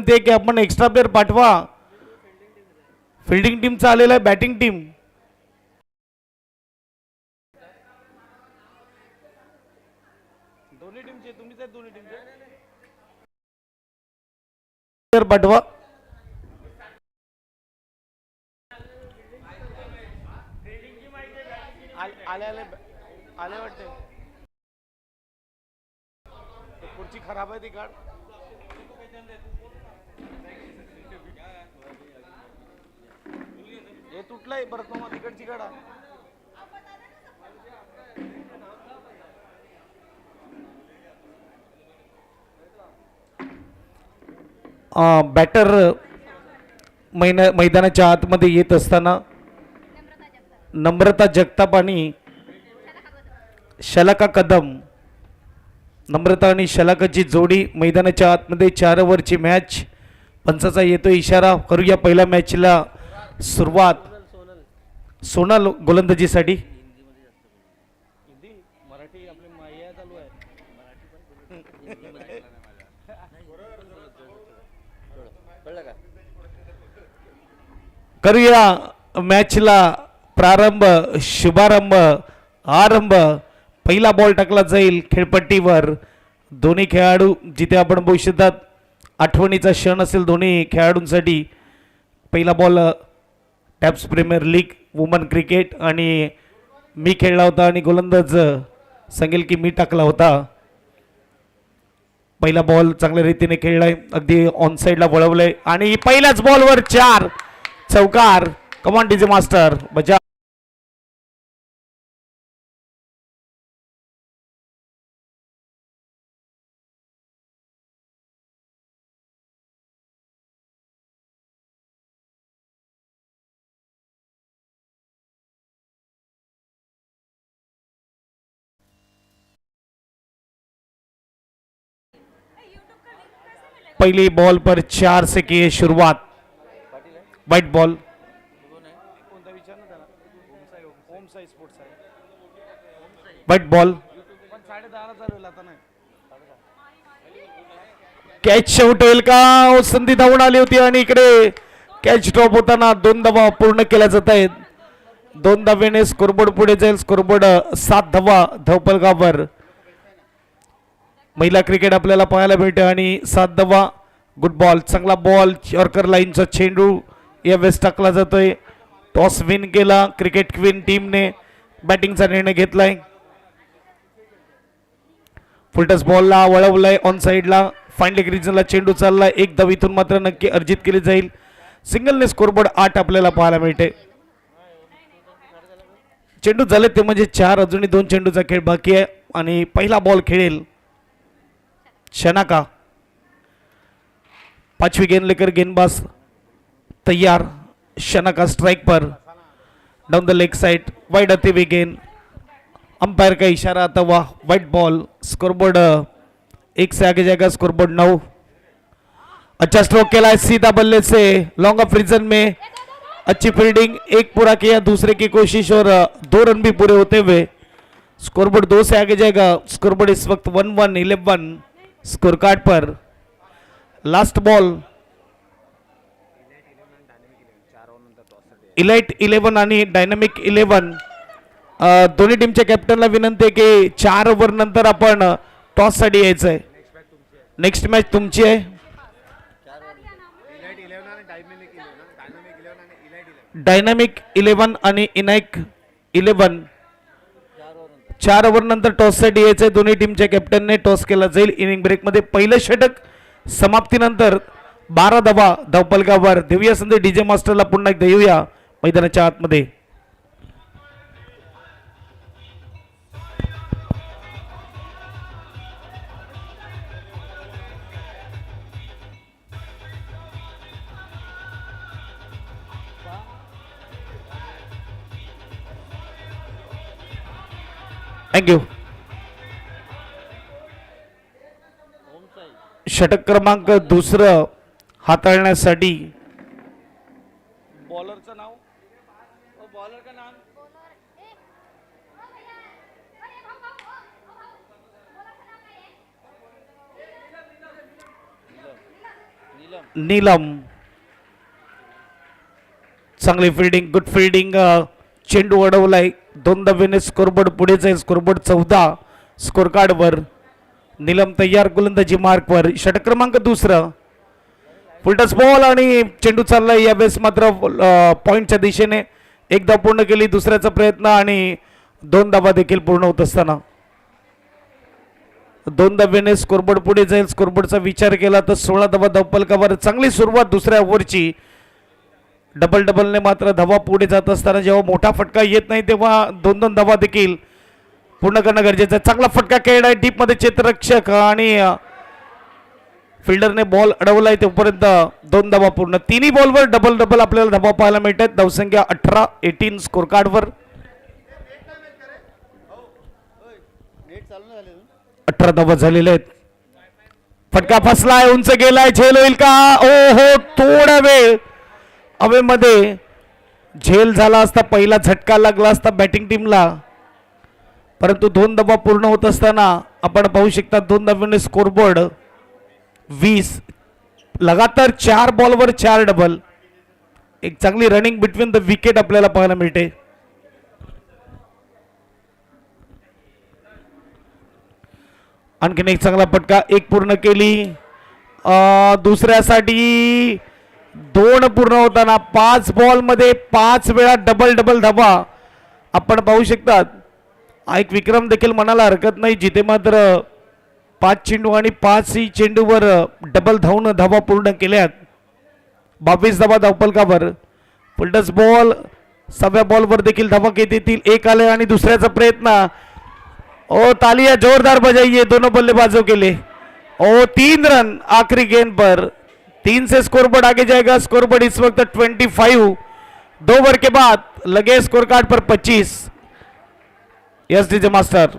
ते की आपण एक्स्ट्रा प्लेअर पाठवा. फिल्डिंग टीमचा आलेला आहे, बॅटिंग टीम. दोन्ही टीमचे तुम्हीच आहेत, दोन्ही टीमचे प्लेअर पाठवा. आले आले आले वाटते. खुर्ची खराब आहे ती काढ. हे तुटलंय परत मग तिकडची काढा. बॅटर मैदानाच्या आतमध्ये येत असताना नम्रता जगताप आणि शलाका कदम. नम्रता आणि शलाकाची जोडी मैदानाच्या आतमध्ये 4 ओव्हरची मॅच. पंचाचा येतो इशारा. करूया पहिल्या मॅचला सुरुवात. सोनल गोलंदाजीसाठी. करूया मॅचला प्रारंभ, शुभारंभ, आरंभ. पहिला बॉल टाकला जाईल खेळपट्टीवर. दोन्ही खेळाडू जिथे आपण बघू शकतात आठवणीचा क्षण असेल दोन्ही खेळाडूंसाठी. पहिला ball taps premier league woman cricket आणि मी खेळला होता आणि गोलंदाज सांगेल की मी टाकला होता. पहिला बॉल चांगल्या रीतीने खेळलाय, अगदी ऑन साईडला वळवलंय आणि पहिल्याच बॉलवर 4 चौकार. कमॉन डीजे मास्टर बजा. पहली बॉल पर 4 से की शुरुआत. White ball. White ball. Catch शेवट होईल का? संधी धावून आली होती आणि इकडे कॅच ड्रॉप होताना 2 धावा पूर्ण केल्या जात आहेत. 2 धावेने स्कोरबोर्ड पुढे जाईल. स्कोरबोर्ड 7 धावा धावपलगावर. महिला क्रिकेट आपल्याला पाहायला मिळते आणि 7 धावा. गुड बॉल, चांगला बॉल. यॉर्कर लाईनचा चेंडू यावेळेस टाकला जातोय. टॉस विन केला क्रिकेट क्वीन टीमने. बॅटिंगचा निर्णय घेतलाय. फुलटस बॉलला वळवलंय ऑन साईडला. फाईन लेग रिजनला चेंडू चाललाय. 1 धाव इथून मात्र नक्की अर्जित केली जाईल. सिंगलने स्कोरबोर्ड 8 आपल्याला पाहायला मिळते. चेंडू झाले ते म्हणजे 4. अजूनही 2 चेंडूचा खेळ बाकी आहे आणि पहिला बॉल खेळेल शनाका. 5वी गेंद लेकर गेंदबाज तैयार. Shanaka strike per. Down the leg side. Wide आती हुई गेंद. अंपायर का इशारा आता हुआ. White ball. स्कोरबोर्ड 1 से आगे जाएगा. स्कोरबोर्ड 9. अच्छा स्ट्रोक केला है सीधा बल्ले से लॉन्ग ऑफ रीजन में. अच्छी फील्डिंग. 1 पूरा किया, दूसरे की कोशिश और 2 रन भी पूरे होते हुए. स्कोरबोर्ड 2 से आगे जाएगा. स्कोरबोर्ड इस वक्त 1-1-11 स्कोर कार्ड पर. Last ball. इलाइट 11 आणि डायनामिक 11. दोन्ही टीमच्या कॅप्टनला विनंती आहे की 4 ओव्हर नंतर आपण टॉस साठी यायचंय. नेक्स्ट मॅच तुमची आहे. डायनामिक 11 आणि इनाइक 11. 4 ओव्हर नंतर टॉस साठी यायचंय. दोन्ही टीमच्या कॅप्टनने टॉस केला जाईल. इनिंग ब्रेक मध्ये पहिलं षटक समाप्तीनंतर 12 धावा धावपलगावर. देऊया संधी डीजे मास्टरला पुन्हा एकदा. येऊया मैदानाच्या आतमध्ये. थँक्यू. षटक क्रमांक 2 हाताळण्यासाठी बॉलरचं नाव. बॉलर का नाम नीलम. नीलम चांगली फिल्डिंग गुड फिल्डिंग चेंडू अडवलाय 2 धावेने स्कोरबोर्ड पुढे जाईल स्कोरबोर्ड 14 स्कोर कार्डवर नीलम तयार गोलंदाजी मार्कवर षटक क्रमांक दुसरा फुलटस बॉल आणि चेंडू चाललाय यावेळेस मात्र पॉइंटच्या दिशेने एकदा पूर्ण केली दुसऱ्याचा प्रयत्न आणि 2 धावा देखील पूर्ण होत असताना 2 धावेने स्कोरबोर्ड पुढे जाईल स्कोरबोर्डचा विचार केला तर 16 धावा धावफलकावर चांगली सुरुवात दुसऱ्या ओव्हरची डबलने मात्र धावा पुढे जात असताना जेव्हा मोठा फटका येत नाही तेव्हा 2 धावा देखील पूर्ण करणं गरजेचं आहे चांगला फटका खेळलाय डीप मध्ये क्षेत्ररक्षक आणि फिल्डरने बॉल अडवलाय तोपर्यंत 2 धावा पूर्ण तिन्ही बॉलवर डबल आपल्याला धावा पाहायला मिळतात धावसंख्या 18 स्कोर कार्डवर 18 धावा झालेल्या आहेत फटका फसलाय उंच गेलाय झेल होईल का ओ हो थोडा वेळ हवेमध्ये झेल झाला असता पहिला झटका लागला असता बॅटिंग टीमला परंतु 2 धावा पूर्ण होत असताना आपण पाहू शकता 2 धावांनी स्कोरबोर्ड 20 लगातार 4 बॉलवर 4 डबल एक चांगली रनिंग बिटवीन द विकेट आपल्याला पाहायला मिळते आणखीन एक चांगला फटका एक पूर्ण केली दुसऱ्यासाठी 2 पूर्ण होताना 5 बॉल मध्ये 5 वेळा डबल धावा आपण पाहू शकतात एक विक्रम देखील म्हणायला हरकत नाही जिथे मात्र 5 चेंडू आणि 5 चेंडूवर डबल धावा पूर्ण केल्यात 22 धावा धावफलकावर फुलटस बॉल 6व्या बॉलवर देखील धावा येतील एक आले आणि दुसऱ्याचा प्रयत्न ओ तालिया जोरदार बजाइए दोनों बल्लेबाजों के लिए ओ 3 रन आखिरी गेंद पर 3 से स्कोरबोर्ड आगे जाएगा स्कोरबोर्ड इस वक्त 25 2 ओवर के बाद लगे स्कोर कार्ड पर 25 यस डीजे मास्टर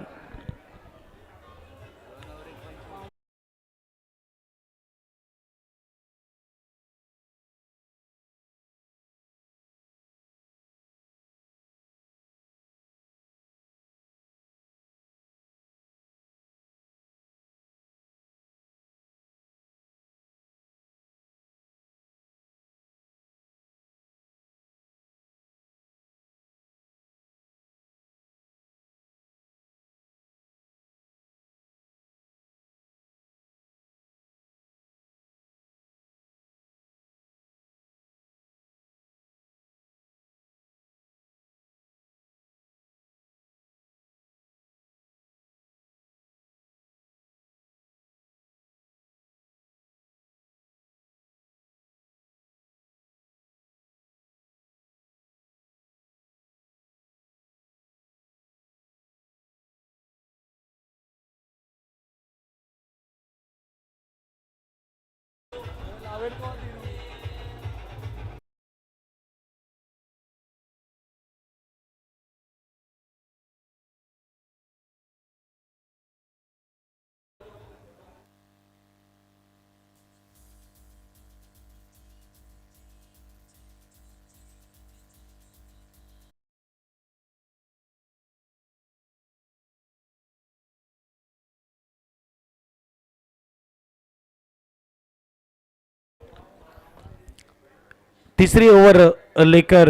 तीसरी ओवर लेकर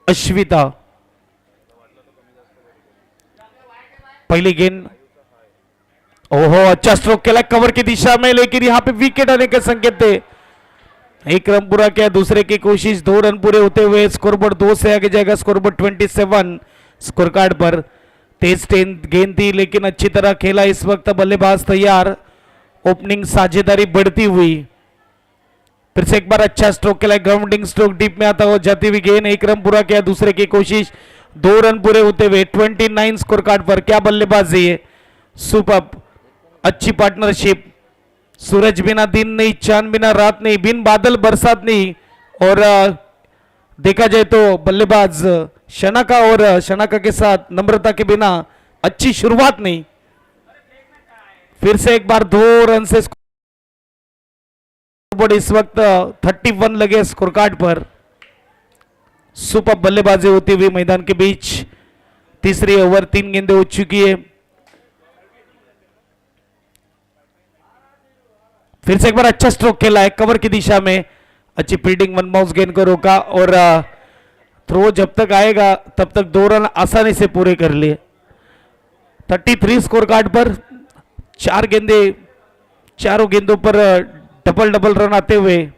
अश्विता पहली गेंद ओहो अच्छा स्ट्रोक केला कवर की दिशा में लेकिन यहाँ पे विकेट आने के संकेत थे एक रन पूरा किया दूसरे की कोशिश 2 रन पूरे होते हुए स्कोरबोर्ड 2 से आगे जाएगा स्कोरबोर्ड 27 स्कोर कार्ड पर तेज गेंद थी लेकिन अच्छी तरह खेला इस वक्त बल्लेबाज तैयार ओपनिंग साझेदारी बढ़ती हुई फिर से एक बार अच्छा स्ट्रोक खेला ग्राउंडिंग स्ट्रोक डीप में आता हुआ जाती हुई गेंद 1 रन पूरा किया दूसरे की कोशिश 2 रन पूरे होते हुए 29 स्कोर कार्ड पर क्या बल्लेबाजी है सुपर अच्छी पार्टनरशिप सूरज बिना दिन नहीं चांद बिना रात नहीं बिन बादल बरसात नहीं और देखा जाए तो बल्लेबाज शनाका और शनाका के साथ नम्रता के बिना अच्छी शुरुआत नहीं फिर से एक बार 2 रन से इस वक्त 31 लगे स्कोर कार्ड पर सुपर बल्लेबाजी होती हुई मैदान के बीच तीसरी ओवर 3 गेंदें हो चुकी है फिर से एक बार अच्छा स्ट्रोक खेला है कवर की दिशा में, अच्छी फील्डिंग, वन बाउंस गेंद को रोका और थ्रो जब तक आएगा तब तक 2 रन आसानी से पूरे कर लिए। 33 स्कोर कार्ड पर 4 गेंदे, चारों गेंदों पर डबल डबल रन आते हुए।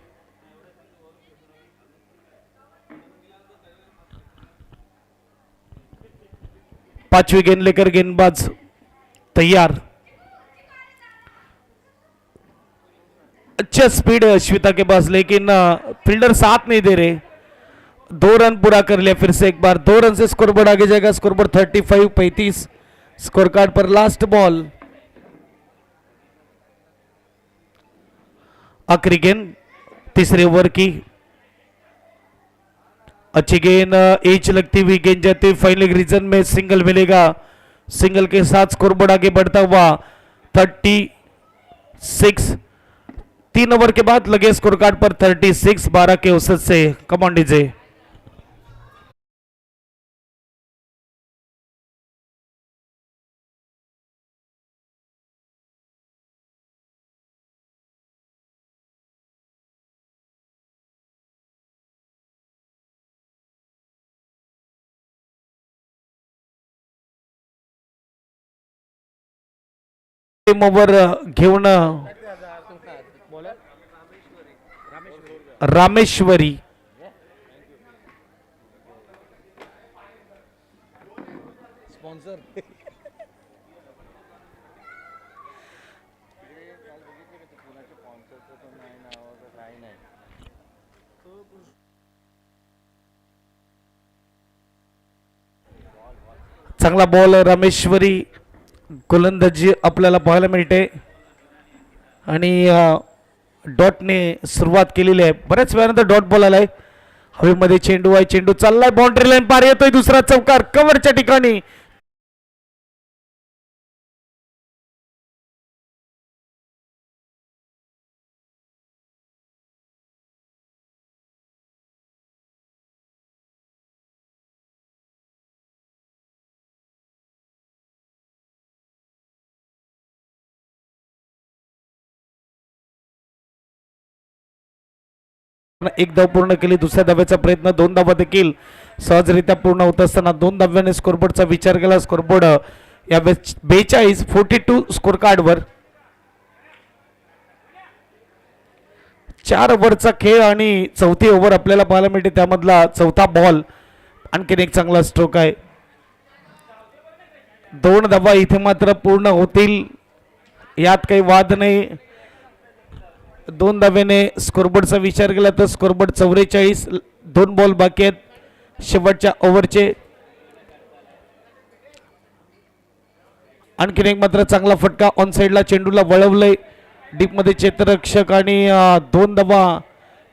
पांचवी गेंद लेकर गेंदबाज तैयार। अच्छा स्पीड है अश्विता के पास, लेकिन फील्डर साथ नहीं दे रहे। 2 रन पूरा कर लिया फिर से एक बार, 2 रन से स्कोरबोर्ड आगे जाएगा। स्कोरबोर्ड 35 स्कोर कार्ड पर। लास्ट बॉल, आखिरी गेंद तीसरे ओवर की। अच्छी गेंद, एज लगती हुई गेंद जाती हुई फाइनल रीजन में सिंगल मिलेगा। सिंगल के साथ स्कोरबोर्ड आगे बढ़ता हुआ 36। 3 ओवर के बाद लगे स्कोर कार्ड पर 36, 12 के औसत से। Come on DJ. ओव्हर घेऊन रामेश्वरी चांगला बॉल रामेश्वरी गोलंदाजी आपल्याला पाहायला मिळते आणि डॉटने सुरुवात केलेली आहे। बऱ्याच वेळानंतर डॉट बॉल आलाय, हवेमध्ये चेंडू आहे, चेंडू चाललाय, बाउंड्री लाईन पार येतोय, दुसरा चौकार कव्हरच्या ठिकाणी। एक धाव पूर्ण केली, दुसऱ्या धाव्याचा प्रयत्न, 2 धावा देखील सहजरित्या पूर्ण होत असताना 2 धाव्याने स्कोरबोर्डचा विचार केला। स्कोरबोर्ड या 42 स्कोर कार्डवर। 4 ओव्हरचा खेळ आणि चौथी ओव्हर आपल्याला पाहायला मिळते, त्यामधला चौथा बॉल। आणखीन एक चांगला स्ट्रोक आहे। 2 धावा इथे मात्र पूर्ण होतील, यात काही वाद नाही। 2 धाव्याने स्कोरबोर्डचा विचार केला तर स्कोरबोर्ड 44, 2 बॉल बाकी आहेत शेवटच्या ओव्हरचे। आणखीन एक मात्र चांगला फटका, ऑन साइडला चेंडूला वळवलंय डीप मध्ये क्षेत्ररक्षक आणि 2 धावा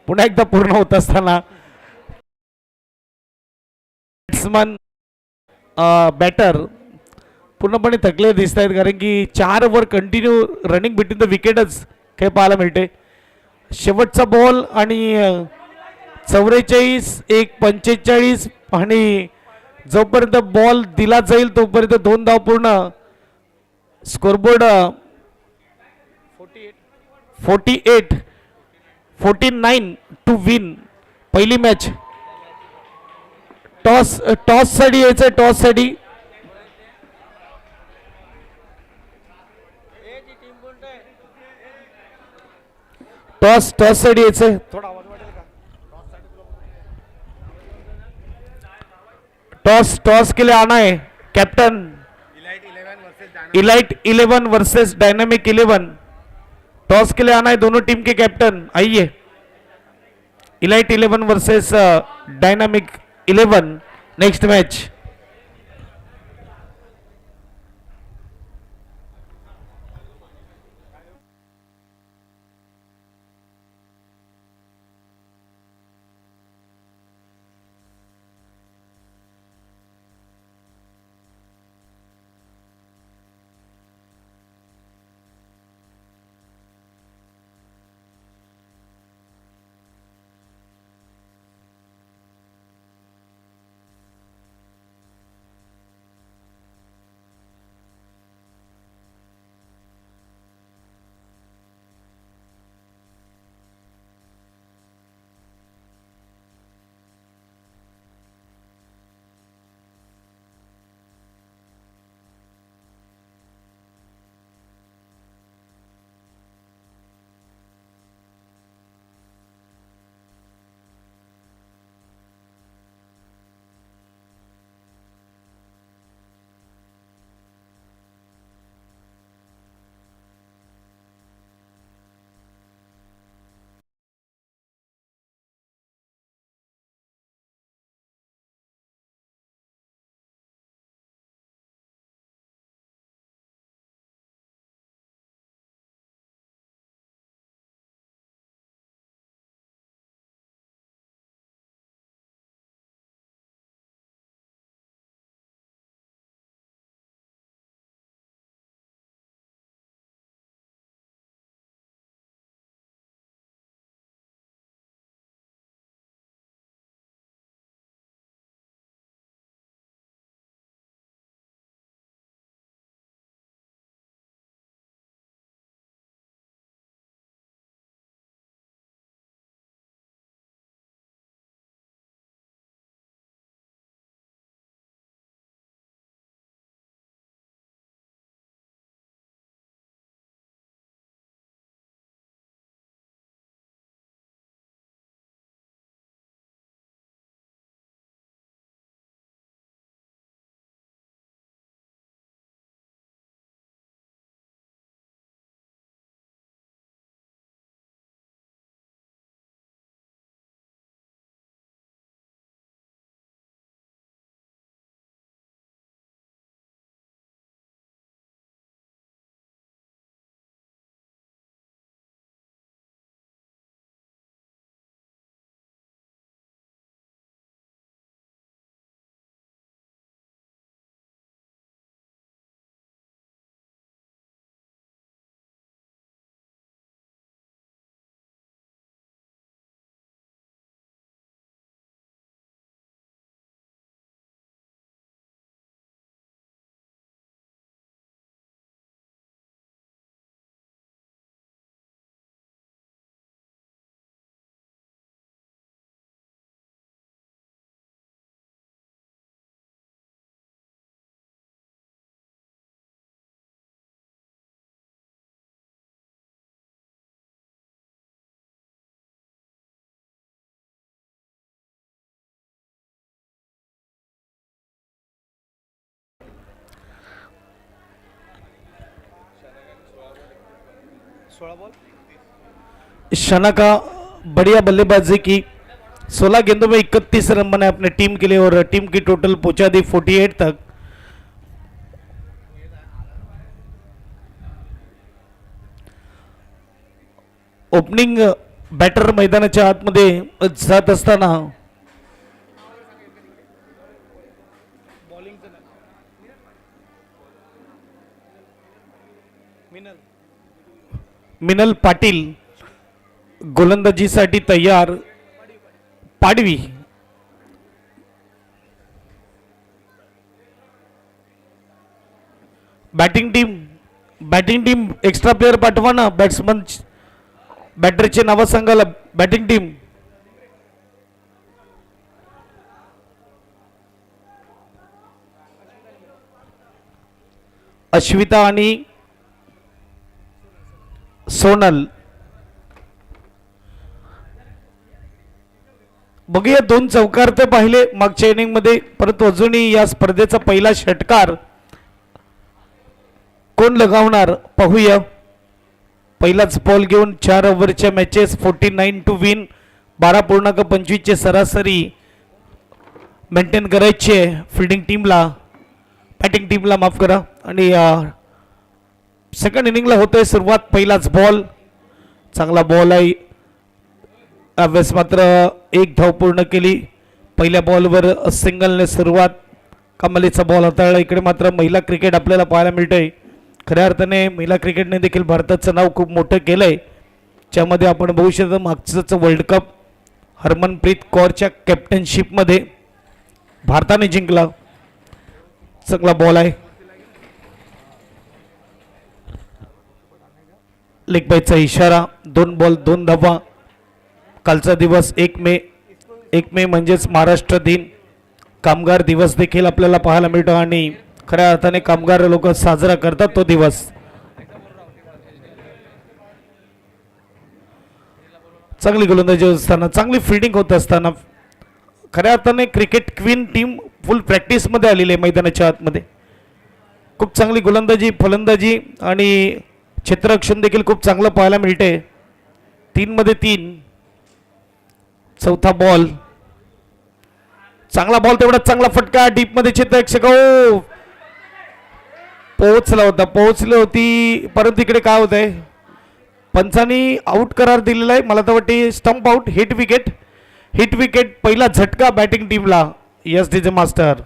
पुन्हा एकदा पूर्ण होत असताना बॅट्समन बॅटर पूर्णपणे थकले दिसत आहेत, कारण की 4 over continue running between the विकेटच खेळ पाहायला मिळते। शेवटचा बॉल आणि 44, 1:45 आणि जोपर्यंत बॉल दिला जाईल तोपर्यंत 2 धाव पूर्ण। स्कोरबोर्ड 49 टू विन पहिली मॅच। टॉस साठी यायचं, टॉस साठी टॉस साठी यायचं। थोडा आवाज वाटेल का? टॉस के लिए आना है captain. Elite 11 versus dynamic 11। Toss के लिए आना है दोनों टीम के कैप्टन, आइए। Elite 11 versus dynamic 11 next match. शना का बढ़िया बल्लेबाजी की, 16 गेंदों में 31 रन बनाए अपने टीम के लिए और टीम की टोटल पहुंचा दी 48 तक। ओपनिंग बॅटर मैदानाच्या आतमध्ये जात असताना मिनल पाटील गोलंदाजीसाठी तयार। Padvi batting team extra player पाठवा ना, बॅट्समन बॅटरचे नाव सांगायला बॅटिंग टीम। अश्विता आणि सोनल बघूया, 2 चौकार तर पाहिले मागच्या इनिंग मध्ये, परंतु अजूनही या स्पर्धेचा पहिला षटकार कोण लगावणार पाहूया। पहिलाच बॉल घेऊन 4 ओव्हरच्या मॅचेस 49 टू विन, 12.25 चे सरासरी मेंटेन करायचे फिल्डिंग टीमला, बॅटिंग टीमला माफ करा। आणि सेकंड इनिंगला होतोय सुरुवात, पहिलाच बॉल चांगला बॉल आहे, यावेळेस मात्र 1 धाव पूर्ण केली। पहिल्या बॉलवर सिंगलने सुरुवात, कमालीचा बॉल हाताळला। इकडे मात्र महिला क्रिकेट आपल्याला पाहायला मिळतंय, खऱ्या अर्थाने महिला क्रिकेटने देखील भारताचं नाव खूप मोठं केलंय, ज्यामध्ये आपण बघू शकतो मागचं वर्ल्ड कप हरमनप्रीत कौरच्या कॅप्टनशिपमध्ये भारताने जिंकला। चांगला बॉल आहे, लेग बायचा इशारा, 2 बॉल 2 धावा। कालचा दिवस 1 मे म्हणजेच महाराष्ट्र दिन, कामगार दिवस देखील आपल्याला पाहायला मिळतो आणि खऱ्या अर्थाने कामगार लोक साजरा करतात तो दिवस। चांगली गोलंदाजी होत असताना, चांगली फिल्डिंग होत असताना, खऱ्या अर्थाने क्रिकेट क्वीन टीम फुल प्रॅक्टिस मध्ये आलेली आहे मैदानाच्या आतमध्ये। खूप चांगली गोलंदाजी, फलंदाजी आणि क्षेत्ररक्षण देखील खूप चांगलं पाहायला मिळते। 3 मध्ये 3, चौथा बॉल चांगला बॉल, तेवढा चांगला फटका डीप मध्ये क्षेत्ररक्षक पोहोचली होती, परंतु इकडे काय होत आहे, पंचांनी आउट करार दिलेला आहे, मला तर वाटते स्टंप आउट, हिट विकेट, पहिला झटका बॅटिंग टीमला। यस डीजे मास्टर,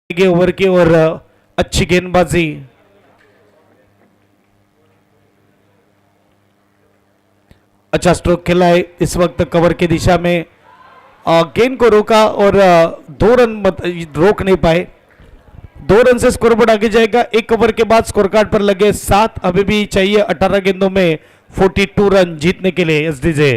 ओवर की और अच्छी गेंदबाजी, अच्छा स्ट्रोक खेला है इस वक्त कवर की दिशा में, गेंद को रोका और 2 रन रोक नहीं पाए। 2 रन से स्कोरबोर्ड आगे जाएगा। 1 ओवर के बाद स्कोर कार्ड पर लगे 7, अभी भी चाहिए 18 गेंदों में 42 रन जीतने के लिए एसडीजे।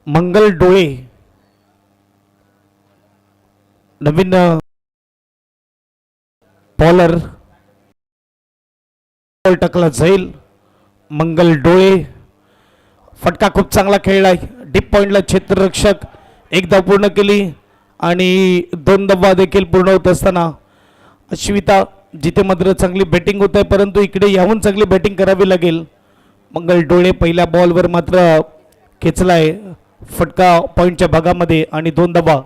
मंगल डोळे नवीन बॉलर बॉल टकला जाईल. मंगल डोळे फटका खूप चांगला खेळलाय. डीप पॉइंटला क्षेत्ररक्षक एक धाव पूर्ण केली आणि 2 धावा देखील पूर्ण होत असताना अश्विता जिथे मात्र चांगली बॅटिंग होत आहे, परंतु इकडे याहून चांगली बॅटिंग करावी लागेल. मंगल डोळे पहिल्या बॉलवर मात्र खेचलाय फटका पॉइंटच्या भागामध्ये आणि 2 धावा.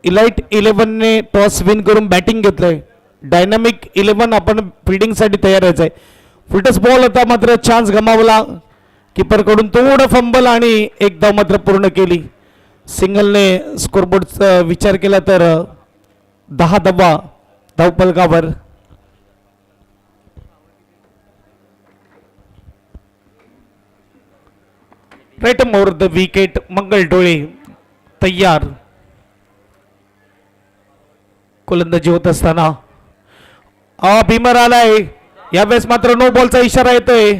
इलाइट 11ने टॉस विन करून बॅटिंग घेतलंय. डायनामिक 11 आपण फिल्डिंगसाठी तयार आहे. फुलटस बॉल होता मात्र चान्स गमावला. कीपरकडून थोडं फंबल आणि एक धाव मात्र पूर्ण केली. सिंगलने स्कोरबोर्डचा विचार केला तर 10 धावा धावपलकावर. Right more the wicket. Mangal Dole तयार. गोलंदाजी होत असताना भीमर आलाय. यावेळेस मात्र नो बॉलचा इशारा येतोय.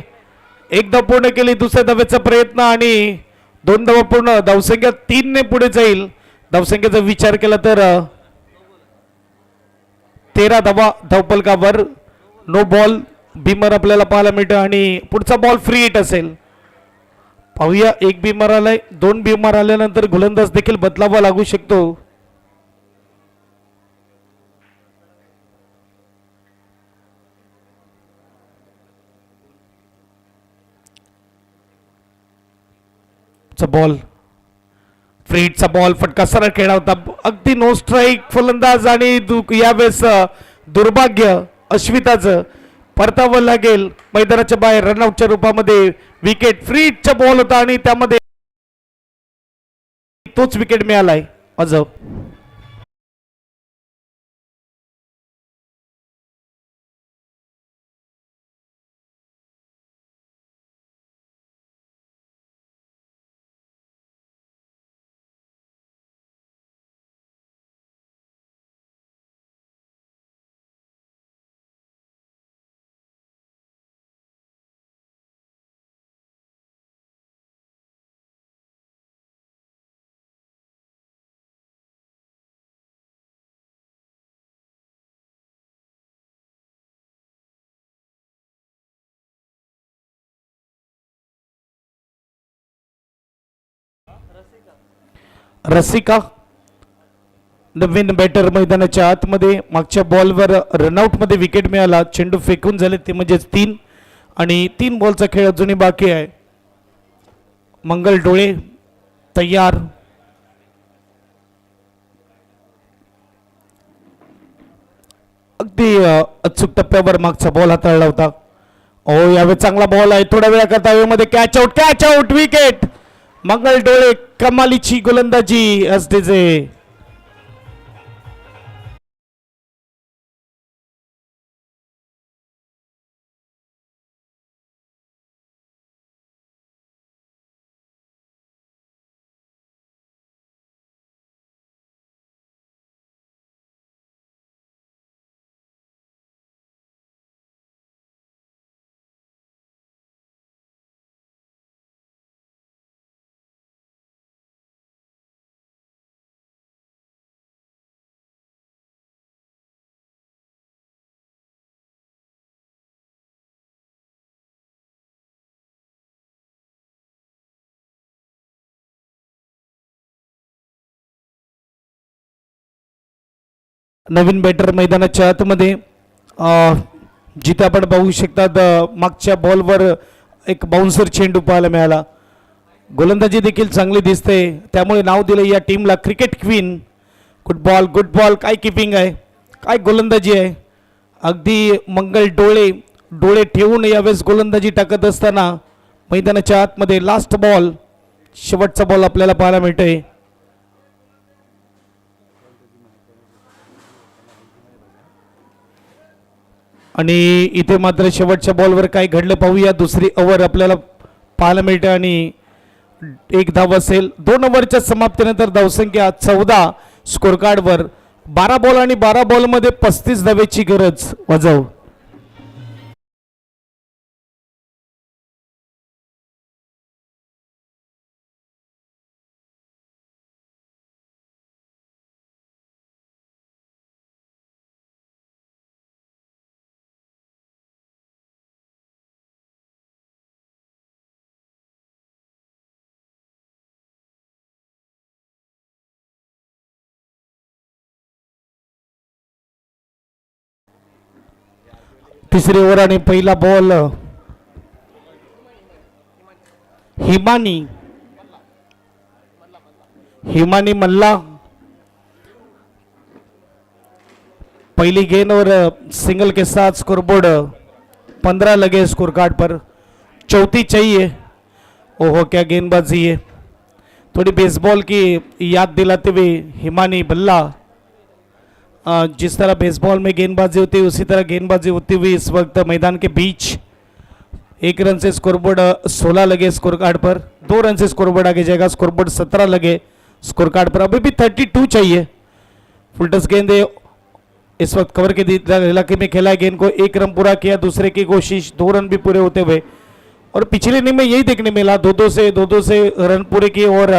एक धाव पूर्ण केली. दुसऱ्या धावेचा प्रयत्न आणि 2 धावा पूर्ण. धावसंख्या 3 ने पुढे जाईल. धावसंख्येचा विचार केला तर 13 धावा धावपलकावर. नो बॉल भीमर आपल्याला पाहायला मिळतं आणि पुढचा बॉल फ्री हिट असेल. पाहूया, एक भीमर आलाय. 2 भीमर आल्यानंतर गोलंदाज देखील बदलावा लागू शकतो. बॉल फ्रीटचा बॉल फटका सरळ खेळला होता. अगदी नो स्ट्राईक फलंदाज आणि यावेळेस दुर्भाग्य अश्विताचं. परतावं लागेल मैदानाच्या बाहेर रनआउटच्या रूपामध्ये. विकेट फ्रीटचा बॉल होता आणि त्यामध्ये तोच विकेट मिळालाय. अजब. रसिका नवीन बॅटर मैदानाच्या आतमध्ये. मागच्या बॉलवर रनआउट मध्ये विकेट मिळाला. चेंडू फेकून झाले ते म्हणजेच 3 आणि 3 बॉलचा खेळ अजूनही बाकी आहे. मंगल डोळे तयार. अगदी अचूक टप्प्यावर मागचा बॉल हाताळला होता. यावेळी चांगला बॉल आहे. थोड्या वेळा करता वेळेमध्ये कॅच आउट विकेट. मंगल डोळे कमालीची गोलंदाजी असते. नवीन बॅटर मैदानाच्या आतमध्ये. जिथे आपण पाहू शकतात मागच्या बॉलवर एक बाउन्सर चेंडू पाहायला मिळाला. गोलंदाजी देखील चांगली दिसते, त्यामुळे नाव दिलं या टीमला क्रिकेट क्वीन. Good ball. काय किपिंग आहे, काय गोलंदाजी आहे. अगदी मंगल डोळे ठेवून यावेळेस गोलंदाजी टाकत असताना मैदानाच्या आतमध्ये लास्ट बॉल, शेवटचा बॉल आपल्याला पाहायला मिळतोय. आणि इथे मात्र शेवटच्या बॉलवर काय घडलं पाहूया. दुसरी ओव्हर आपल्याला पाहायला मिळते आणि 1 धाव असेल. 2 ओव्हरच्या समाप्तीनंतर धावसंख्या 14 स्कोर कार्डवर. 12 बॉल आणि 12 बॉलमध्ये 35 धावेची गरज. वजाव. तिसरी ओव्हर आणि पहिला बॉल हिमानी मल्ला पहली गेंद और सिंगल के साथ स्कोरबोर्ड 15 लगे स्कोर कार्ड पर। चौथी चाहिए। ओहो क्या गेंदबाजी है। थोड़ी बेसबॉल की याद दिलाते हुए हिमानी बल्ला, जिस तरह बेसबॉल में गेंदबाजी होती है उसी तरह गेंदबाजी होती हुई इस वक्त मैदान के बीच। 1 रन से स्कोरबोर्ड 16 लगे स्कोर कार्ड पर। 2 रन से स्कोरबोर्ड आगे जाएगा। स्कोरबोर्ड 17 लगे स्कोर कार्ड पर। अभी भी 32 चाहिए। फुलटस गेंद इस वक्त कवर के इलाके में खेला गेंद को। 1 रन पूरा किया। दूसरे की कोशिश 2 रन भी पूरे होते हुए। और पिछले इनिंग में यही देखने मिला, 2-2 से रन पूरे किए और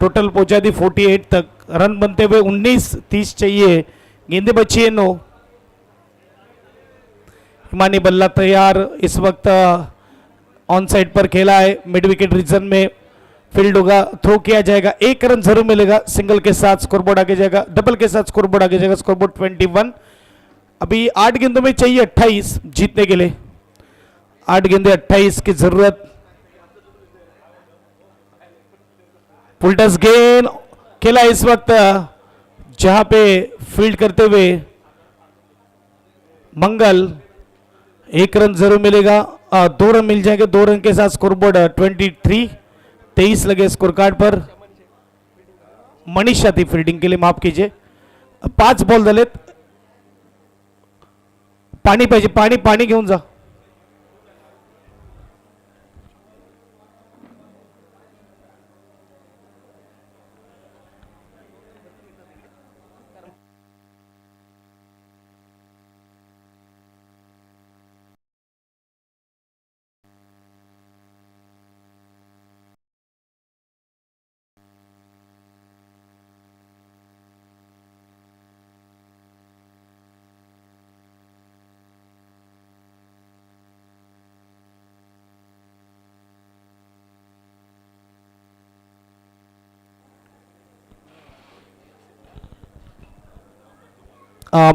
टोटल पहुंचा दी 48 तक। रन बनते हुए 19-30 चाहिए। गेंदे बची है 9। हिमानी बल्ला तैयार। इस वक्त ऑन साइड पर खेला है। मिड विकेट रीजन में फील्ड होगा। थ्रो किया जाएगा। 1 रन जरूर मिलेगा। सिंगल के साथ स्कोरबोर्ड आगे जाएगा। डबल के साथ स्कोरबोर्ड आगे जाएगा। स्कोरबोर्ड 21। अभी 8 गेंदों में चाहिए 28 जीतने के लिए। 8 गेंदे 28 की जरूरत। फुलटस गेंद खेला इस वक्त जहां पे फील्ड करते हुए मंगल। 1 रन जरूर मिलेगा। 2 रन मिल जाएंगे। 2 रन के साथ स्कोरबोर्ड 23 लगे स्कोर कार्ड पर। मनीषा थी फील्डिंग के लिए, माफ कीजिए। 5 बॉल झालेत। पाणी पाहिजे, पाणी घेऊन जा।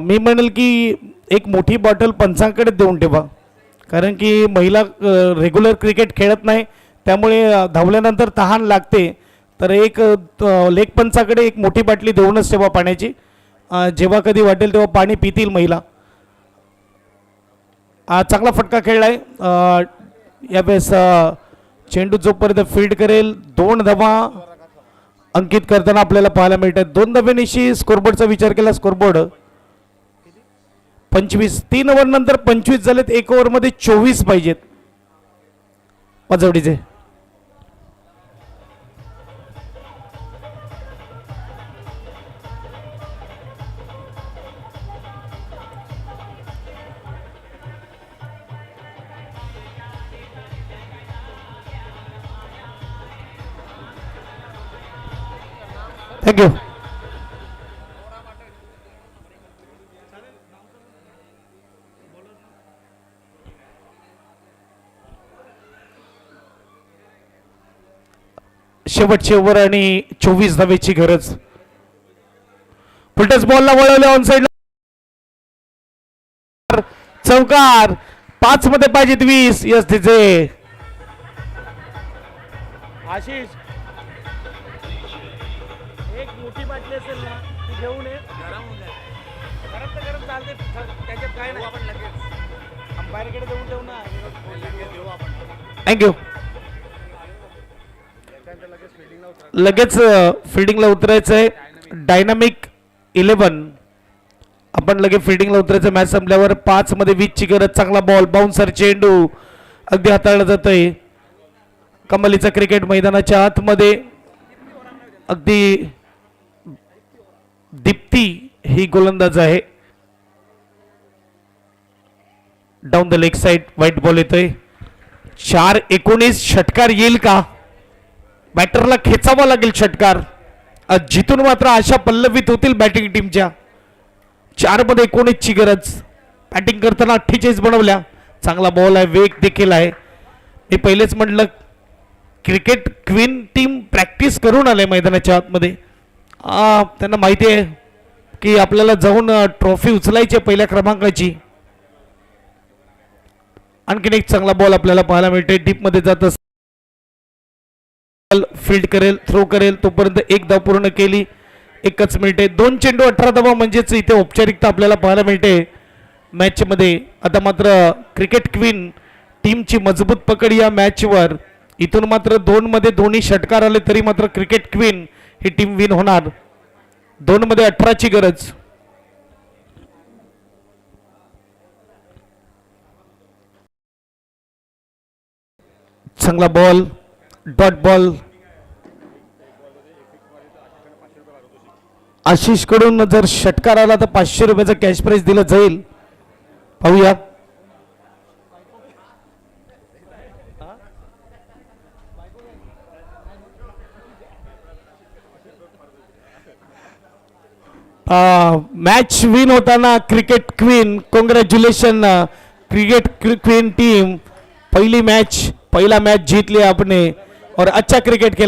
मी म्हणेल की एक मोठी बॉटल पंचांकडे देऊन ठेवा, कारण की महिला रेग्युलर क्रिकेट खेळत नाही, त्यामुळे धावल्यानंतर तहान लागते. तर एक लेग पंचाकडे एक मोठी बाटली देऊनच ठेवा पाण्याची. जेव्हा कधी वाटेल तेव्हा पाणी पितील महिला. चांगला फटका खेळलाय. यावेळेस चेंडू जोपर्यंत फील्ड करेल 2 धावा अंकित करताना आपल्याला पाहायला मिळतात. 2 धाब्यानिशी स्कोरबोर्डचा विचार केला. स्कोरबोर्ड 25. 3 ओव्हर नंतर 25 झालेत. 1 ओव्हरमध्ये 24 पाहिजेत पजवडीचे. थँक्यू. शेवटची ओव्हर आणि 24 धावेची गरज. फुलटस बॉलला वळवले ऑन साइड. चौकार. 5 मध्ये पाहिजेत 20. यस तिचे आशिष. एक मोठी बाटली असेल ना ती घेऊन ये. गरम तर गरम चालते, त्याच्यात काय नाही. आपण लगेच अंपायरकडे देऊन ठेवू ना. थँक्यू. लगेच फील्डिंगला उतरायचं आहे. डायनामिक 11. आपण लगेच फील्डिंगला उतरायचं. मॅच संपल्यावर 5 मध्ये 20 ची गरज. चांगला बॉल. बाउन्सर चेंडू अगदी हाताळला जातोय. कमालीचा क्रिकेट मैदानाच्या आतमध्ये. अगदी दीप्ती ही गोलंदाज आहे. Down the leg side white ball येतोय. 4-19 षटकार येईल का? बॅटरला खेचावा लागेल षटकार. जिथून मात्र आशा पल्लवित होतील बॅटिंग टीमच्या. 4 मध्ये 19 ची गरज. बॅटिंग करताना 48 बनवल्या. चांगला बॉल आहे. वेग देखील आहे. मी पहिलेच म्हटलं क्रिकेट क्वीन टीम प्रॅक्टिस करून आले मैदानाच्या आतमध्ये. त्यांना माहिती आहे की आपल्याला जाऊन ट्रॉफी उचलायची पहिल्या क्रमांकाची. आणखीन एक चांगला बॉल आपल्याला पाहायला मिळते. डीप मध्ये जात फील्ड करेल, थ्रो करेल, तोपर्यंत एक धाव पूर्ण केली. एकच मिनिटे 2 चेंडू 18 धावा म्हणजेच इथे औपचारिकता आपल्याला पाहायला मिळते मॅच मध्ये. आता मात्र क्रिकेट क्वीन टीमची मजबूत पकड या मॅचवर. इथून मात्र 2 मध्ये दोन्ही षटकार आले तरी मात्र क्रिकेट क्वीन ही टीम विन होणार. 2 मध्ये 18 ची गरज. चांगला बॉल, डॉट बॉल आशिष कडून. जर षटकार आला तर 500 रुपयाचं कॅश प्राइज दिलं जाईल. पाहूया. मॅच विन होताना cricket queen, congratulation cricket queen team. पहिला मैच जीत लिया आपने और अच्छा क्रिकेट खेला.